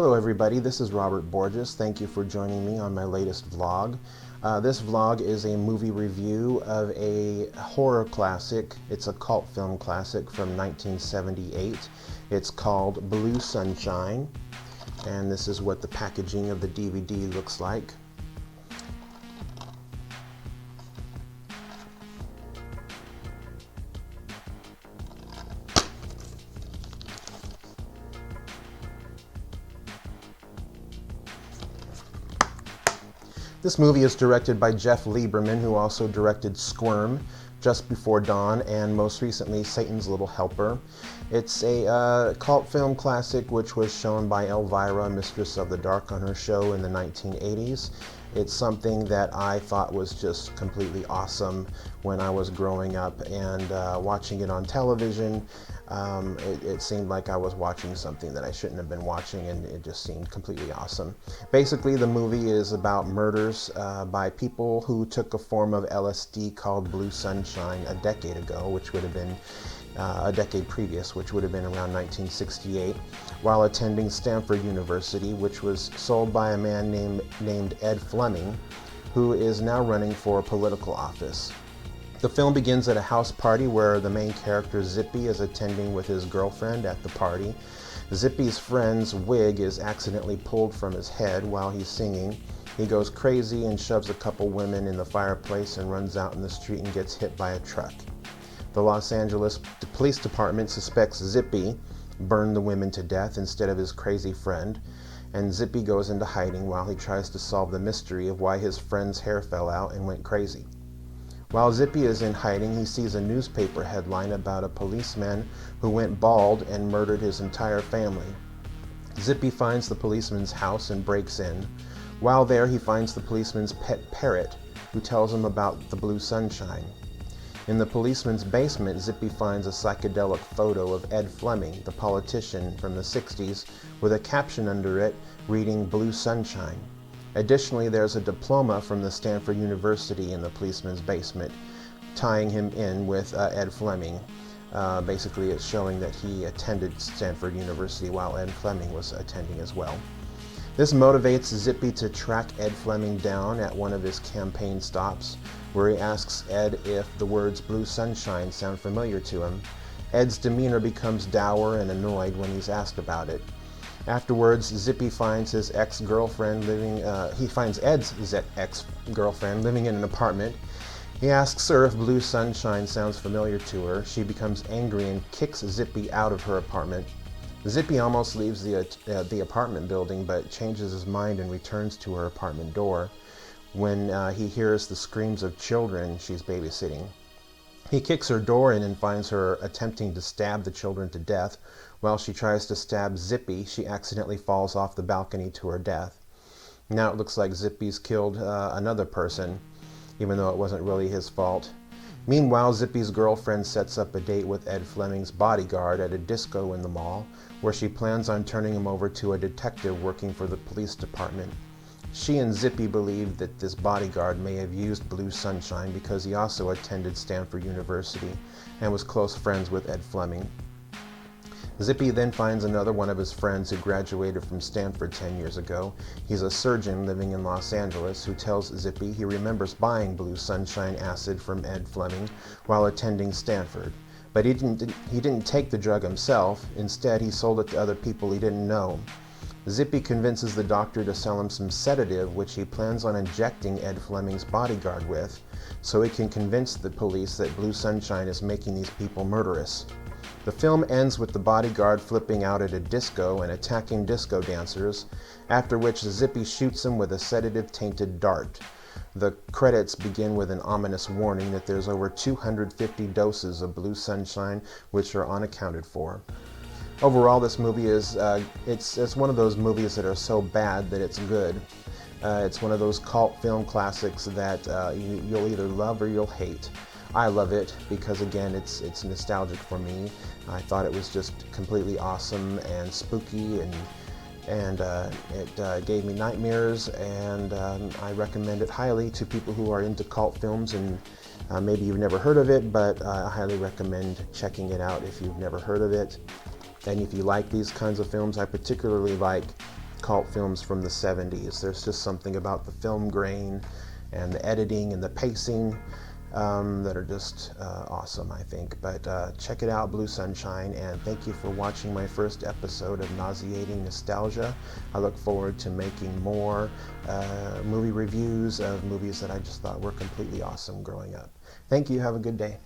Hello everybody, this is Robert Borges. Thank you for joining me on my latest vlog. This vlog is a movie review of a horror classic. It's a cult film classic from 1978. It's called Blue Sunshine, and this is what the packaging of the DVD looks like. This movie is directed by Jeff Lieberman, who also directed Squirm, Just Before Dawn, and most recently Satan's Little Helper. It's a cult film classic which was shown by Elvira, Mistress of the Dark, on her show in the 1980s. It's something that I thought was just completely awesome when I was growing up, and watching it on television, it seemed like I was watching something that I shouldn't have been watching, and it just seemed completely awesome. Basically, the movie is about murders by people who took a form of LSD called Blue Sunshine a decade ago, which would have been a decade previous, which would have been around 1968, while attending Stanford University, which was sold by a man named Ed Fleming, who is now running for political office. The film begins at a house party where the main character Zippy is attending with his girlfriend at the party. Zippy's friend's wig is accidentally pulled from his head while he's singing. He goes crazy and shoves a couple women in the fireplace and runs out in the street and gets hit by a truck. The Los Angeles Police Department suspects Zippy burned the women to death instead of his crazy friend, and Zippy goes into hiding while he tries to solve the mystery of why his friend's hair fell out and went crazy. While Zippy is in hiding, he sees a newspaper headline about a policeman who went bald and murdered his entire family. Zippy finds the policeman's house and breaks in. While there, he finds the policeman's pet parrot, who tells him about the blue sunshine. In the policeman's basement, Zippy finds a psychedelic photo of Ed Fleming, the politician from the 60s, with a caption under it reading Blue Sunshine. Additionally, there's a diploma from the Stanford University in the policeman's basement, tying him in with Ed Fleming. Basically, it's showing that he attended Stanford University while Ed Fleming was attending as well. This motivates Zippy to track Ed Fleming down at one of his campaign stops, where he asks Ed if the words Blue Sunshine sound familiar to him. Ed's demeanor becomes dour and annoyed when he's asked about it. Afterwards, Zippy finds his ex-girlfriend Ed's ex-girlfriend living in an apartment. He asks her if Blue Sunshine sounds familiar to her. She becomes angry and kicks Zippy out of her apartment. Zippy almost leaves the apartment building, but changes his mind and returns to her apartment door when he hears the screams of children she's babysitting. He kicks her door in and finds her attempting to stab the children to death. While she tries to stab Zippy, she accidentally falls off the balcony to her death. Now it looks like Zippy's killed another person, even though it wasn't really his fault. Meanwhile, Zippy's girlfriend sets up a date with Ed Fleming's bodyguard at a disco in the mall, where she plans on turning him over to a detective working for the police department. She and Zippy believe that this bodyguard may have used Blue Sunshine because he also attended Stanford University and was close friends with Ed Fleming. Zippy then finds another one of his friends who graduated from Stanford 10 years ago. He's a surgeon living in Los Angeles who tells Zippy he remembers buying Blue Sunshine acid from Ed Fleming while attending Stanford. But he didn't take the drug himself. Instead, he sold it to other people he didn't know. Zippy convinces the doctor to sell him some sedative, which he plans on injecting Ed Fleming's bodyguard with, so he can convince the police that Blue Sunshine is making these people murderous. The film ends with the bodyguard flipping out at a disco and attacking disco dancers, after which Zippy shoots him with a sedative-tainted dart. The credits begin with an ominous warning that there's over 250 doses of Blue Sunshine which are unaccounted for. Overall, this movie is it's one of those movies that are so bad that it's good. It's one of those cult film classics that you'll either love or you'll hate. I love it because, again, it's nostalgic for me. I thought it was just completely awesome and spooky, and it gave me nightmares, and I recommend it highly to people who are into cult films, and maybe you've never heard of it, but I highly recommend checking it out if you've never heard of it. And if you like these kinds of films, I particularly like cult films from the 70s. There's just something about the film grain and the editing and the pacing that are just awesome, I think. But check it out, Blue Sunshine, and thank you for watching my first episode of Nauseating Nostalgia. I look forward to making more movie reviews of movies that I just thought were completely awesome growing up. Thank you. Have a good day.